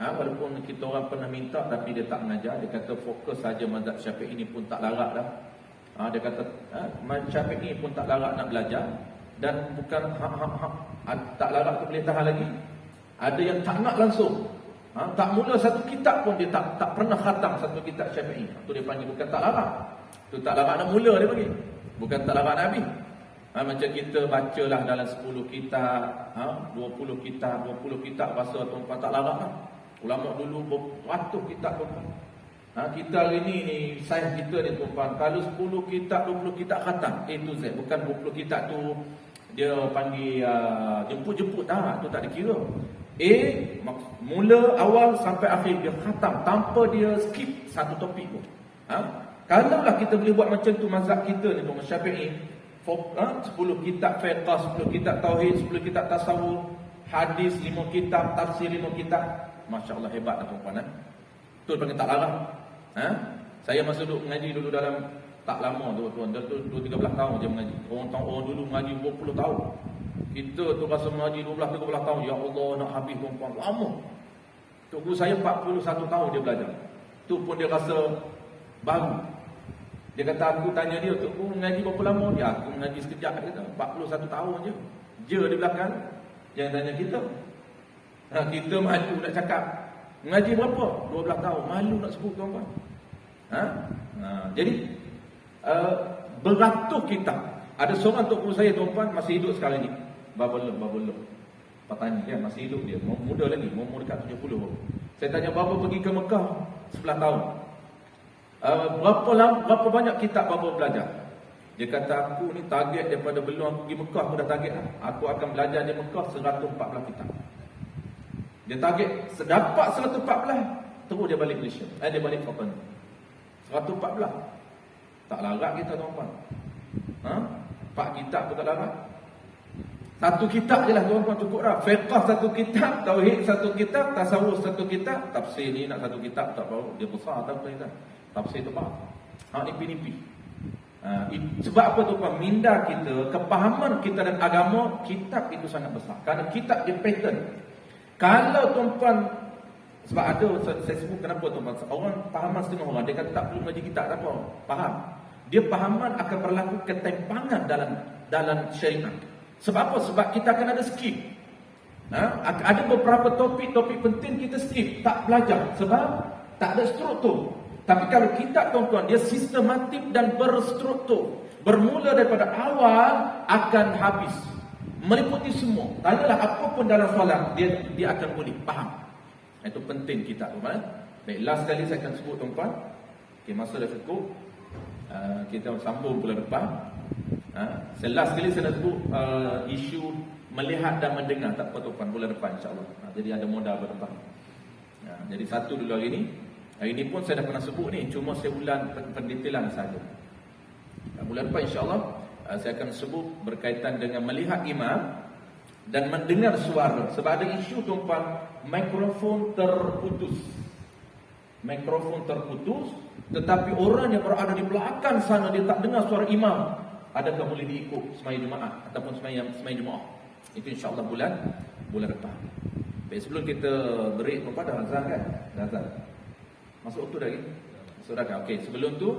Walaupun kita orang pernah minta, tapi dia tak mengajar. Dia kata fokus saja mazhab Syafi'i ini pun tak larat dah. Dia kata Syafi'i ini pun tak larat nak belajar. Dan bukan tak larat tu boleh tahan lagi. Ada yang tak nak langsung. Tak mula satu kitab pun dia tak pernah khatam satu kitab Syafi'i. Itu dia panggil bukan tak larat. Itu tak larat nak mula dia panggil. Bukan tak larat nak habis. Macam kita bacalah dalam 10 kitab, 20 kitab bahasa tuan-tuan tak larat lah. Ulama dulu beratus kitab tuan-tuan. Kita hari ni saiz kita ni tuan-tuan, kalau 10 kitab, 20 kitab khatam A to Z. Bukan 20 kitab tu dia panggil jemput-jemput, tu tak dikira. A mula awal sampai akhir dia khatam tanpa dia skip satu topik pun. Kalaulah kita boleh buat macam tu mazhab kita ni tuan Syafi'i, 10 kitab fiqh, 10 kitab tauhid, 10 kitab tasawuf, hadis 5 kitab, tafsir 5 kitab. Masya-Allah, hebat dah tuan-tuan. Tu panggil tak larang. Saya masa duduk mengaji dulu dalam tak lama tuan-tuan, 13 tahun je mengaji. Orang dulu mengaji 20 tahun. Kita tu rasa mengaji 12-13 tahun, ya Allah nak habis tuan-tuan, lama. Tok guru saya 41 tahun dia belajar. Tu pun dia rasa baru. Dia kata, aku tanya dia, tu mengaji berapa lama? Ya, aku mengaji sekejap. Dia kata, 41 tahun je. Je di belakang. Jangan tanya kita. Kita malu nak cakap. Mengaji berapa? 12 tahun. Malu nak sebut tuan-tuan. Jadi, beratus kitab. Ada seorang tok guru saya tuan-tuan, masih hidup sekarang ni. Babelum. Petani kan, masih hidup dia. Muda lagi, umur dekat 70. Saya tanya, Baba pergi ke Mekah 11 tahun. Berapa banyak kitab Baba belajar? Dia kata, aku ni target daripada belum aku pergi Mekah, aku dah target lah. Aku akan belajar di Mekah 114 kitab. Dia target, sedapat 114, terus dia balik Malaysia. Dia balik Papua. 114. Tak larat kita tuan-tuan. 4 kitab pun tak larat. 1 kitab je lah tuan-tuan, cukup dah. Fiqh 1 kitab, Tauhid 1 kitab, Tasawuf 1 kitab. Tafsir ni nak 1 kitab tak tahu. Dia besar tak apa. Tafsir tebal. Nipi-nipi. Sebab apa tuan-tuan? Minda kita, kepahaman kita dan agama, kitab itu sangat besar. Kerana kitab dia pattern. Kalau tuan-tuan, sebab ada saya sebut kenapa tuan-tuan, orang pahaman setengah orang, dia kata tak perlu ngaji kitab, tak apa. Faham. Dia pahaman akan berlaku ketimpangan dalam syariat. Sebab apa? Sebab kita akan ada skip. Ada beberapa topik penting kita skip, tak belajar. Sebab tak ada struktur. Tapi kalau kitab tuan-tuan, dia sistematik dan berstruktur. Bermula daripada awal akan habis. Meliputi semua. Tanyalah apa pun dalam soalan, dia akan boleh faham. Itu penting kitab tuan-tuan. Baik, last kali saya akan sebut tuan-tuan. Okay, masa dah cukup. Kita sambung bulan depan. Last kali saya nak sebut isu melihat dan mendengar. Tak apa tuan-tuan, bulan depan insyaAllah. Jadi ada modal bulan depan. Jadi satu dulu hari ni. Hari ni pun saya dah pernah sebut ni, cuma saya ulang pendetailan saja. Bulan depan insyaAllah saya akan sebut berkaitan dengan melihat imam dan mendengar suara. Sebab ada isu tuan-tuan, mikrofon terputus. Mikrofon terputus, tetapi orang yang berada di belakang sana dia tak dengar suara imam. Adakah boleh diikut sembahyang Jumaat ataupun sembahyang Jumaat? Itu insyaAllah bulan depan. Baik, sebelum kita break tuan-tuan, dah azan kan? Dah azan. Masuk waktu dah lagi? Masuk dah kan? Okey, sebelum tu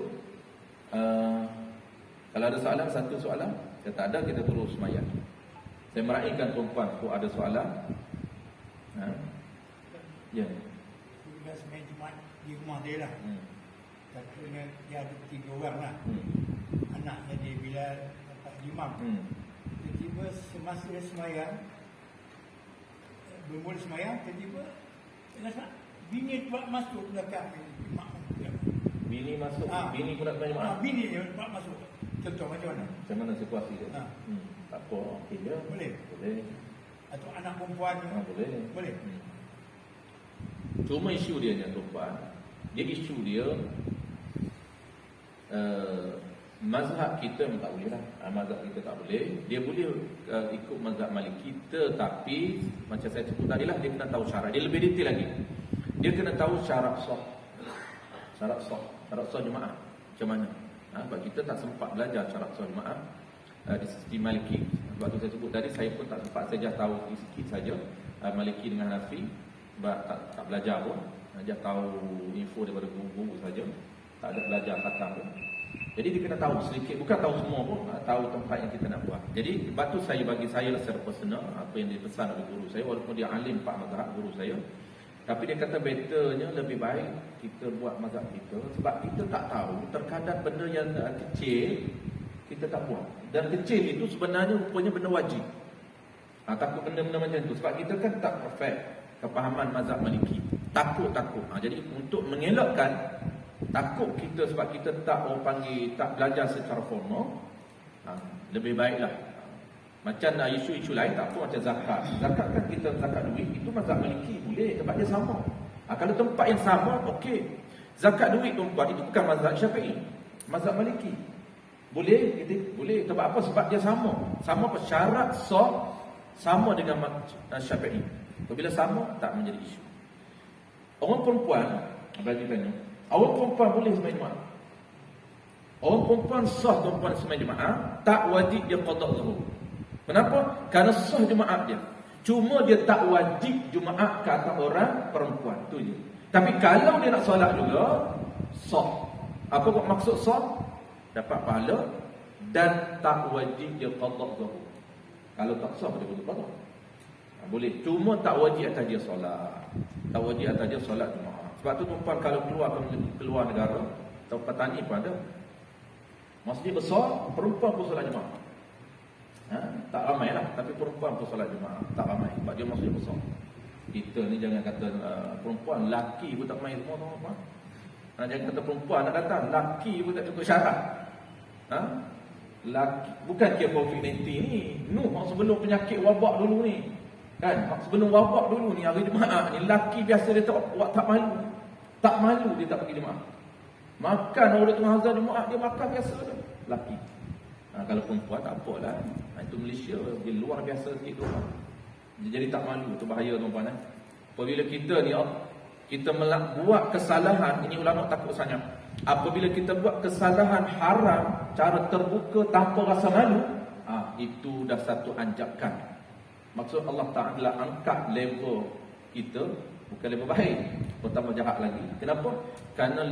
kalau ada soalan, satu soalan. Kalau tak ada, kita terus sembahyang. Saya meraihkan tuan-tuan kalau ada soalan. Ya. Bila sembahyang Jumaat di rumah dia lah. Katanya dia ada 3 orang lah. Anaknya dia bila dapat imam. Tiba-tiba semasa dia sembahyang, bermula sembahyang, tiba-tiba bini pula masuk belakang makmum. Bini masuk, bini pun nak tanya maaf. Bini dia pula masuk. Contoh macam mana? Macam mana situasi dia? Tak apa, okey je. Boleh? Boleh. Atau anak perempuan? Boleh. Boleh. Cuma isu dia ni tuan-tuan. Dia isu dia mazhab kita tak boleh lah. Mazhab kita tak boleh. Dia boleh ikut mazhab Maliki, tetapi macam saya sebut tadi lah, dia kena tahu syarat. Dia lebih detail lagi. Dia kena tahu syarat sah. Syarat sah Jumaat macam mana? Sebab kita tak sempat belajar syarat sah Jumaat di sisi Maliki. Sebab tu saya sebut tadi, saya pun tak sempat, saya just tahu sikit saja Maliki dengan Hanafi. Sebab tak belajar pun, just tahu info daripada guru-guru saja. Tak ada belajar khatam pun. Jadi dia kena tahu sedikit, bukan tahu semua pun, tahu tempat yang kita nak buat. Jadi sebab tu saya bagi saya secara personal apa yang dipesan oleh guru saya, walaupun dia alim 4 mazhab guru saya, tapi dia kata betternya lebih baik kita buat mazhab kita, sebab kita tak tahu, terkadang benda yang kecil kita tak buat. Dan kecil itu sebenarnya rupanya benda wajib. Takut benda-benda macam tu, sebab kita kan tak perfect kepahaman mazhab Maliki. Takut. Jadi untuk mengelakkan takut kita, sebab kita tak orang panggil, tak belajar secara formal, lebih baiklah. Macam isu-isu lain tak apa, macam zakat. Zakat kan kita zakat duit, itu mazhab Maliki boleh, tempat dia sama. Kalau tempat yang sama, okey. Zakat duit tuan-tuan, itu bukan mazhab Syafi'i, mazhab Maliki. Boleh, boleh. Sebab apa? Sebab dia sama. Sama apa? Syarat sah sama dengan Syafi'i. Apabila sama, tak menjadi isu. Orang perempuan, bagi tanya, orang perempuan boleh sembahyang Jumaat. Orang perempuan sah tuan-tuan sembahyang Jumaat, tak wajib dia qada zuhur. Kenapa? Kerana sah Jumaat dia. Cuma dia tak wajib Jumaat ke atas orang perempuan. Tu je. Tapi kalau dia nak solat juga, sah. Apa maksud sah? Dapat pahala dan tak wajib dia qada zuhur. Kalau tak sah dia boleh qada. Boleh. Cuma tak wajib atas dia solat. Tak wajib atas dia solat Jumaat. Sebab tu tuan kalau keluar negara, atau petani pun ada. Masjid besar, perempuan pun solat Jumaat. Tak ramai lah, tapi perempuan pun solat Jumaat. Tak ramai, sebab dia masjid besar. Kita ni jangan kata perempuan, laki pun tak main semua apa. Jangan kata perempuan nak datang, laki pun tak cukup syarat. Laki, bukan kira COVID-19 ni. Sebelum penyakit wabak dulu ni. Kan, sebelum wabak dulu ni, hari Jumaat ni, laki biasa dia tak malu. Tak malu dia tak pergi Jumaat. Makan orang tengah azan Jumaat, dia makan biasa je. Laki. Kalau perempuan tak apalah. Itu Malaysia, dia luar biasa sikit tu. Jadi tak malu, tu bahaya tuan-tuan. Apabila kita ni, kita buat kesalahan, ini ulama takut sangat. Apabila kita buat kesalahan haram, cara terbuka tanpa rasa malu, itu dah satu anjakan. Maksud Allah Ta'ala angkat level kita, bukan level baik, pertama jahat lagi. Kenapa? Kerana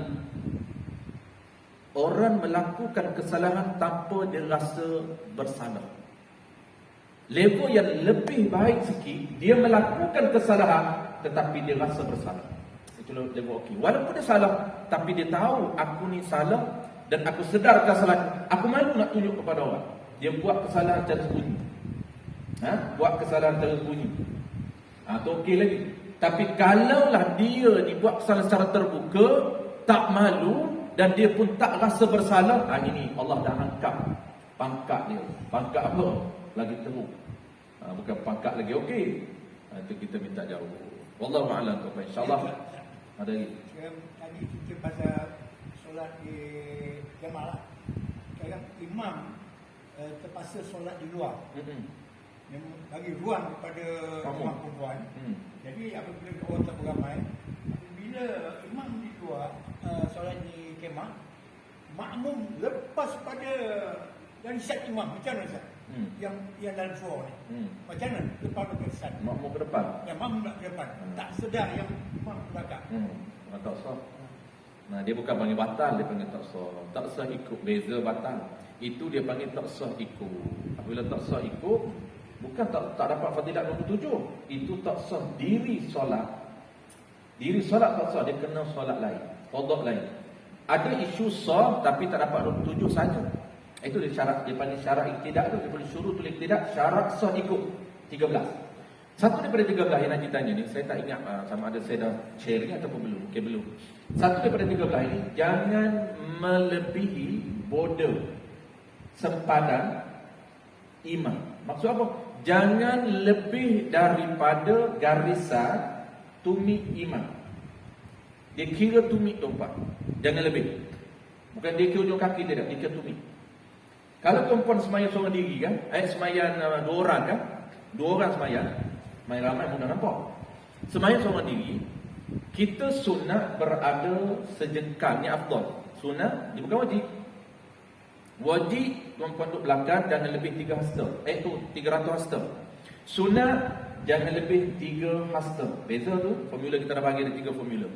orang melakukan kesalahan tanpa dia rasa bersalah. Level yang lebih baik sikit, dia melakukan kesalahan tetapi dia rasa bersalah. Itu level okey. Walaupun dia salah, tapi dia tahu aku ni salah dan aku sedar kesalahan. Aku malu nak tunjuk kepada orang. Dia buat kesalahan secara sembunyi. Buat kesalahan secara sembunyi. Tu okey lagi. Tapi kalaulah dia dibuat kesalahan secara terbuka, tak malu dan dia pun tak rasa bersalah, ini Allah dah angkat pangkat dia. Pangkat apa? Lagi teruk. Bukan pangkat lagi okey. Itu kita minta jauh. Wallahu a'lam. InsyaAllah ada lagi. Tadi kita pasal solat di jemaah. Sekarang imam terpaksa solat di luar. Bagi ruang kepada orang perempuan. Jadi apabila orang tak beramai, bila imam di luar solat di kemah, makmum lepas pada dari set imam, macam mana Ustaz? Yang dalam surau ni. Macam mana? Lepas ke set. Makmum ke depan. Yang makmum ke depan. Tak sedar yang imam ke belakang. Tak sah. Dia bukan panggil batal, dia panggil tak sah. Tak sah ikut, beza batal. Itu dia panggil tak sah ikut. Apabila tak sah ikut, bukan tak dapat fadilat 27. Itu tak sah diri solat. Diri solat tak sah, dia kena solat lain, qada lain. Ada isu sah tapi tak dapat 27 saja. Itu dia syarat, dia panggil syarat iktidak tu, dia boleh suruh tulis iktidak, syarat sah ikut 13. Satu daripada 13 yang nak ditanya ni, saya tak ingat sama ada saya dah share ni ataupun belum. Okey, belum. Satu daripada 13 ini, jangan melebihi border sempadan imam. Maksud apa? Jangan lebih daripada garisan tumit imam. Dia kira tumit tuan-tuan. Jangan lebih. Bukan dia kira ujung kaki dia, dia kira tumit. Kalau tuan-tuan semayang seorang diri kan, semayang 2 orang kan, 2 orang semayang, main ramai mudah nampak. Semayang seorang diri, kita sunat berada sejengkal, ni afdal. Sunat, dia bukan wajib. Wajib tuan-tuan duduk belakang jangan lebih 3 hasta. Itu 300 hasta. Sunat jangan lebih 3 hasta. Beza tu, formula kita dah bagi ada 3 formula.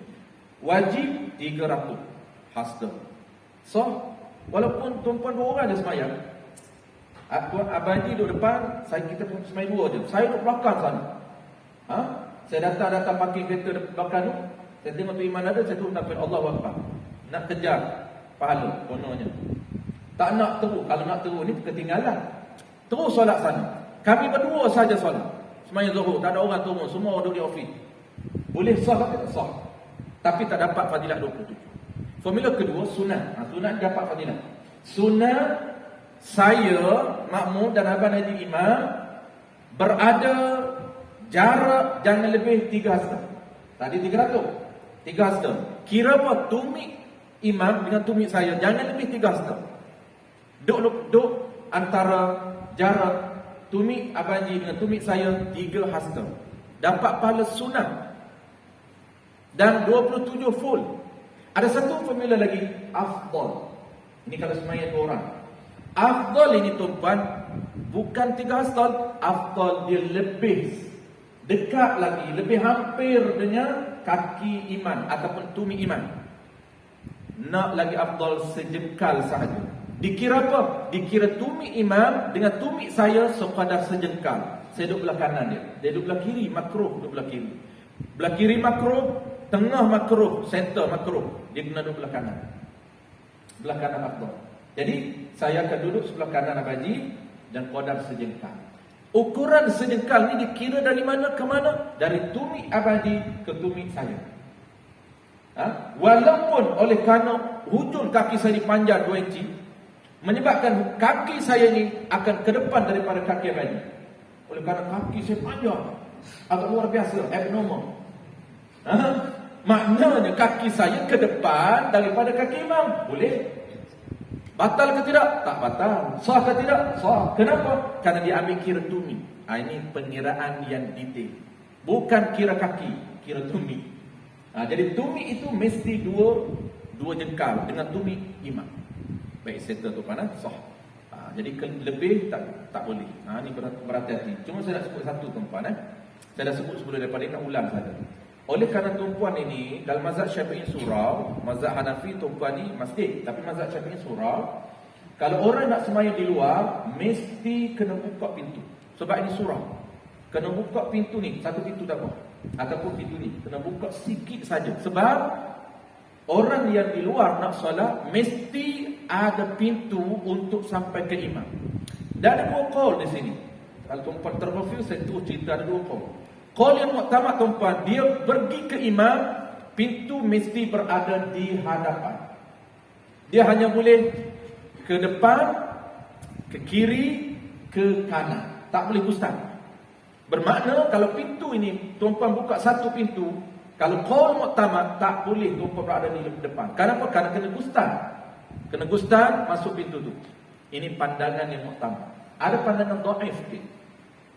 Wajib 300 hasta. So, walaupun tuan-tuan 2 orang je semayang, Abang Haji duduk depan, kita pun semayang 2 je. Saya duduk belakang sana. Saya datang parking kereta belakang tu, saya tengok tu iman ada, saya turun takbir Allahu Akbar. Nak kejar pahala kononnya. Tak nak terus. Kalau nak terus ni ketinggalan. Terus solat sana. Kami berdua saja solat. Semayang zuhur, tak ada orang turun, semua duduk di ofis. Boleh sah atau tak sah? Tapi tak dapat fadilat 27. Formula kedua, sunat. Sunat dapat fadilat. Sunat saya, makmum dan Abang Haji Imam berada jarak jangan lebih 3 hasta. Tadi 300. 3 hasta. Kira apa? Tumit imam dengan tumit saya jangan lebih 3 hasta. Duk antara jarak tumit Abang Haji dengan tumit saya 3 hasta. Dapat pahala sunat. Dan 27 full. Ada satu formula lagi, afdal. Ini kalau semayang 2 orang. Afdal ini tuan-tuan bukan 3 hasta, afdal dia lebih dekat lagi, lebih hampir dengan kaki iman ataupun tumit iman. Nak lagi afdal sejengkal sahaja. Dikira apa? Dikira tumit imam dengan tumit saya sekadar sejengkal. Saya duduk belah kanan dia. Dia duduk belah kiri, makruh duduk belah kiri. Belah kiri makruh, tengah makruh, center makruh. Dia kena duduk belah kanan. Belah kanan afdal. Jadi saya akan duduk sebelah kanan Abaji dan qadar sejengkal. Ukuran sejengkal ni dikira dari mana ke mana? Dari tumit Abadi ke tumit saya. Walaupun oleh kerana hujung kaki saya dipanjang 2 inci, menyebabkan kaki saya ni akan ke depan daripada kaki Abadi. Oleh kerana kaki saya panjang, agak luar biasa, abnormal. Maknanya kaki saya ke depan daripada kaki imam. Boleh? Batal ke tidak? Tak batal. Sah ke tidak? Sah. Kenapa? Kerana dia ambil kira tumit. Ini pengiraan yang detail. Bukan kira kaki, kira tumit. Jadi tumit itu mesti dua jengkal dengan tumit imam. Baik, settle tu panas, sah. Jadi lebih tak boleh. Ini berhati-hati. Cuma saya nak sebut satu tuan-tuan. Saya dah sebut sebelum daripada nak ulang saja. Oleh kerana tumpuan ini dalam mazhab Syafi'i surau, mazhab Hanafi tumpuan ni masjid, tapi mazhab Syafi'i surau, kalau orang nak sembahyang di luar mesti kena buka pintu. Sebab ini surau. Kena buka pintu ni, satu pintu tak apa. Ataupun pintu ni kena buka sikit saja. Sebab orang yang di luar nak solat mesti ada pintu untuk sampai ke imam. Dan ada 2 qaul di sini. Kalau tuan-tuan terkonfuse, saya terus cerita ada 2 qaul. Qaul yang muktamad tuan-tuan, dia pergi ke imam, pintu mesti berada di hadapan. Dia hanya boleh ke depan, ke kiri, ke kanan. Tak boleh gustan. Bermakna kalau pintu ini tuan-tuan buka satu pintu, kalau qaul muktamad tak boleh tuan-tuan berada di depan. Kenapa? Kerana kena gustan. Kena gustan masuk pintu tu. Ini pandangan yang muktamad. Ada pandangan dhaif sikit.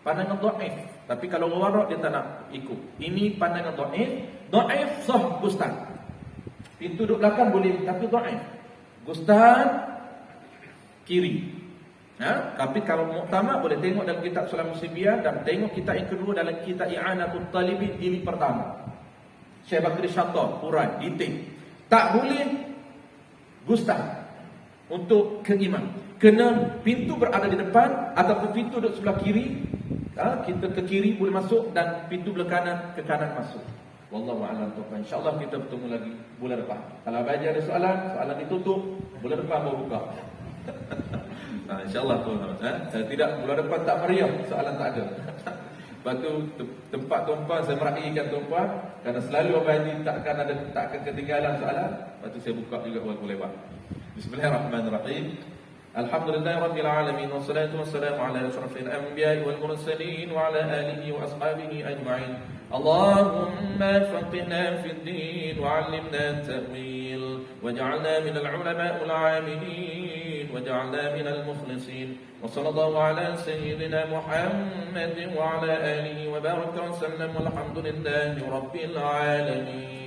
Pandangan dhaif. Tapi kalau warak dia tak nak ikut. Ini pandangan dhaif. Dhaif sah gustan. Pintu duduk belakang boleh, tapi dhaif. Gustan kiri. Tapi kalau muktamad boleh tengok dalam kitab Sulam Musibiyah dan tengok kitab yang kedua dalam kitab I'anatul Talibin jilid pertama. Syekh Bakri Syattar urai detail. Tak boleh gustan untuk ke imam. Kena pintu berada di depan ataupun pintu duduk sebelah kiri. Kita ke kiri boleh masuk dan pintu belah kanan ke kanan masuk. Wallahu a'lam tuan. Insya-Allah kita bertemu lagi bulan depan. Kalau ada soalan ditutup, bulan depan baru buka. InsyaAllah tuan-tuan. Kalau tidak, bulan depan tak meriah, soalan tak ada. Lepas tu tempat tuan-tuan saya meraihkan tuan-tuan, kerana selalu Abang Haji tak akan ketinggalan soalan. Lepas tu saya buka juga waktu lewat. Bismillahirrahmanirrahim. Alhamdulillahirabbil alamin wassalatu wassalamu ala asyrafil anbiya'i wal mursalin wa ala alihi wa ashabihi ajma'in. Allahumma faqihna fid din wa 'allimna at-ta'wil waj'alna minal 'ulama'il 'amilin waj'alna minal mukhlisin. Wa sallallahu ala sayyidina Muhammadin wa ala alihi wa baraka wa sallam walhamdulillahi rabbil alamin.